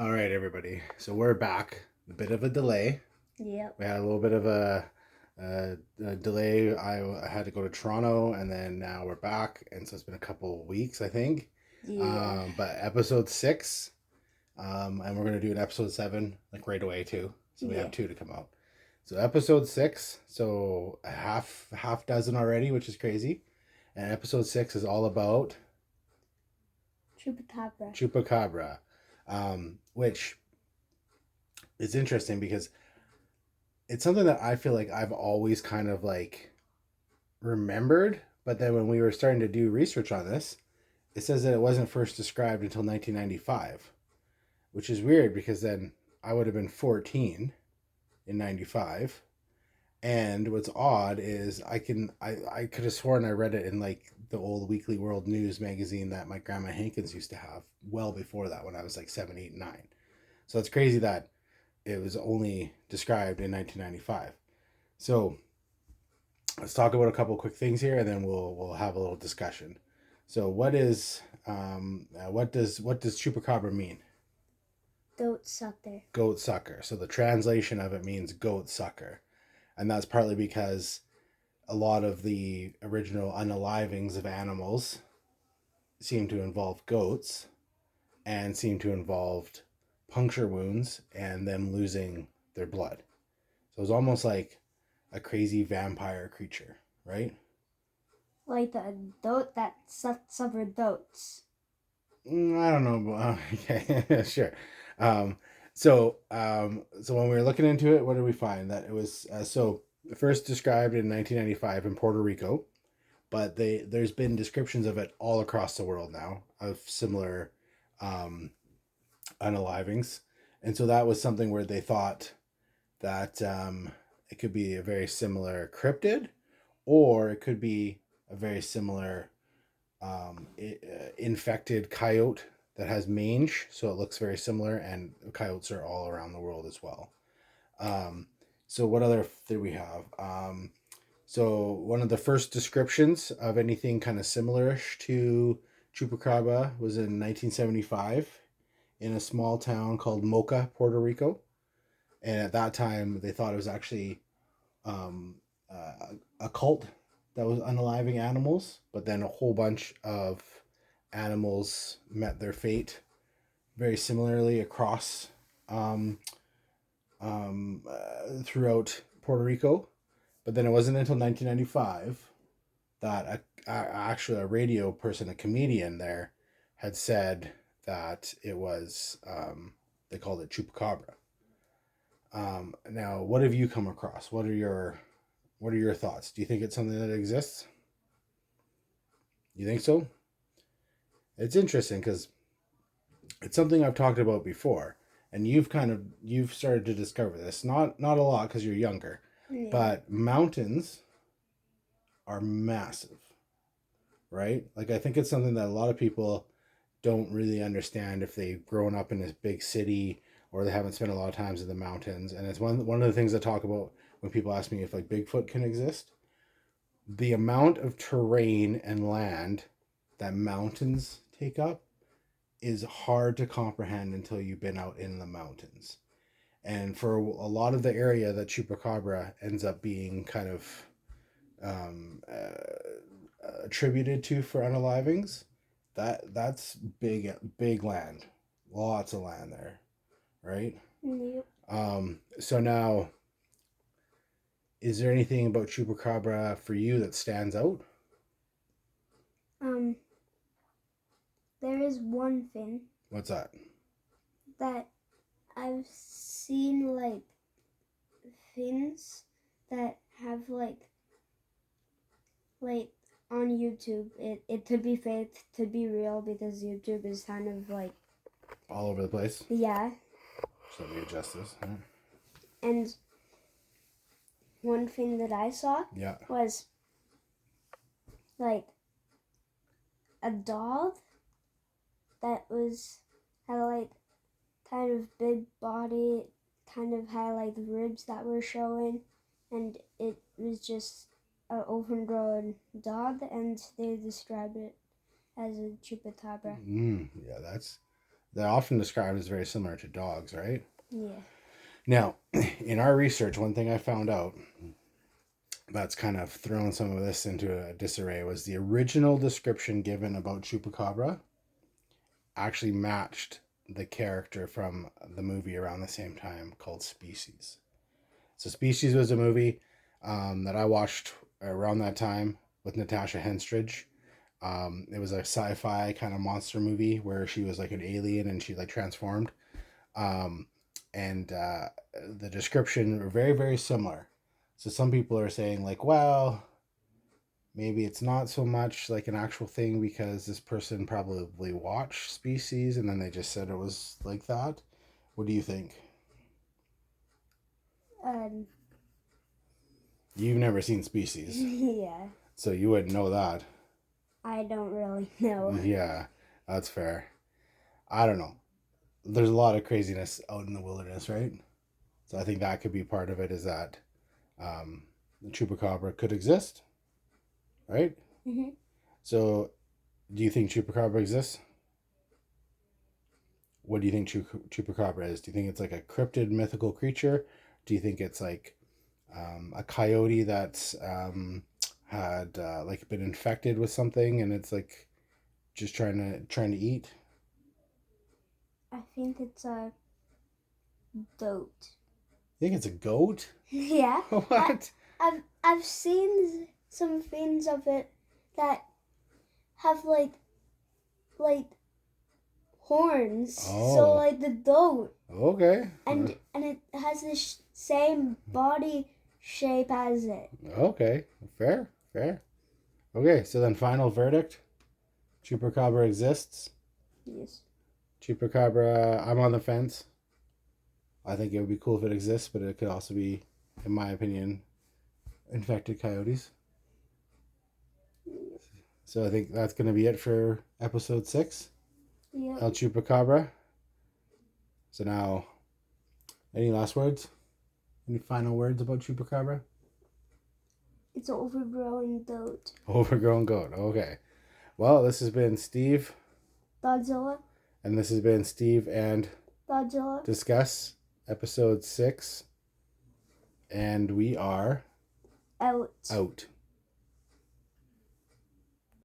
All right, everybody. So we're back. A bit of a delay. Yep. We had a little bit of a delay. I had to go to Toronto, and then now we're back, and so it's been a couple weeks, I think. Yeah. But episode 6, and we're gonna do an episode 7 like right away too. So we have Yeah. two to come out. So episode 6, so a half dozen already, which is crazy. And episode 6 is all about Chupacabra. Chupacabra, which is interesting because it's something that I feel like I've always kind of like remembered, but then when we were starting to do research on this, it says that it wasn't first described until 1995, which is weird because then I would have been 14 in 95. And what's odd is I could have sworn I read it in like the old Weekly World News magazine that my grandma Hankins used to have well before that when I was like 7, 8, 9. So it's crazy that it was only described in 1995. So let's talk about a couple quick things here, and then we'll have a little discussion. So, what does chupacabra mean? Goat sucker. Goat sucker. So the translation of it means goat sucker, and that's partly because a lot of the original unalivings of animals seem to involve goats and seem to involve puncture wounds and them losing their blood. So it's almost like a crazy vampire creature, right? Like the goat that suffered goats. I don't know. Okay, sure. Um, so when we were looking into it, what did we find? That it was first described in 1995 in Puerto Rico, but there's been descriptions of it all across the world now of similar um, unalivings, and so that was something where they thought that it could be a very similar cryptid, or it could be a very similar infected coyote that has mange, so it looks very similar. And coyotes are all around the world as well. Um, so what other did we have? So one of the first descriptions of anything kind of similarish to chupacabra was in 1975 in a small town called Mocha, Puerto Rico. And at that time, they thought it was actually um, a cult that was unaliving animals, but then a whole bunch of animals met their fate very similarly across throughout Puerto Rico. But then it wasn't until 1995 that actually a radio person, a comedian there, had said that it was, they called it chupacabra. Now, what have you come across? What are your thoughts? Do you think it's something that exists? You think so? It's interesting because it's something I've talked about before, and you've started to discover this. Not a lot because you're younger, Yeah. but mountains are massive, right? Like I think it's something that a lot of people don't really understand if they've grown up in this big city or they haven't spent a lot of times in the mountains. And it's one of the things I talk about when people ask me if like Bigfoot can exist. The amount of terrain and land that mountains take up is hard to comprehend until you've been out in the mountains. And for a lot of the area that chupacabra ends up being kind of attributed to for unalivings, that's big land, lots of land there, right? Yep. So now, is there anything about chupacabra for you that stands out? Um. There is one thing What's that? that I've seen, like things that have like on YouTube. It could be fake, could be real because YouTube is kind of like, All over the place. yeah. So let me adjust this. And one thing that I saw Yeah. was like a dog that had like kind of big body, kind of had like ribs that were showing, and it was just an overgrown dog, and they described it as a chupacabra. Yeah, They're often described as very similar to dogs, right? Yeah. Now, in our research, one thing I found out that's kind of thrown some of this into a disarray was the original description given about Chupacabra actually matched the character from the movie around the same time called Species. So Species was a movie that I watched around that time with Natasha Henstridge. It was a sci-fi kind of monster movie where she was like an alien and she like transformed. Um, and the description were very, very similar. So some people are saying like, well, maybe it's not so much like an actual thing because this person probably watched Species and then they just said it was like that. What do you think? Um. You've never seen Species, Yeah. so you wouldn't know that. I don't really know. Yeah, that's fair. I don't know. There's a lot of craziness out in the wilderness, right? So I think that could be part of it is that the chupacabra could exist, right? Mhm. So do you think chupacabra exists? What do you think chupacabra is? Do you think it's like a cryptid mythical creature? Do you think it's like a coyote that's had like been infected with something and it's like just trying to eat? I think it's a goat. You think it's a goat? Yeah. What? I've seen some things of it that have like horns. So Oh, like the goat, okay. and it has the same body shape as it. Okay, fair, fair. Okay, so then final verdict: Chupacabra exists. Yes. Chupacabra, I'm on the fence. I think it would be cool if it exists, but it could also be, in my opinion, infected coyotes. So I think that's going to be it for episode 6, Yep. El Chupacabra. So now, any last words? Any final words about Chupacabra? It's an overgrown goat. Overgrown goat. Okay. Well, this has been Steve, Godzilla. and this has been Steve and Godzilla. Discuss episode 6, and we are Out. out.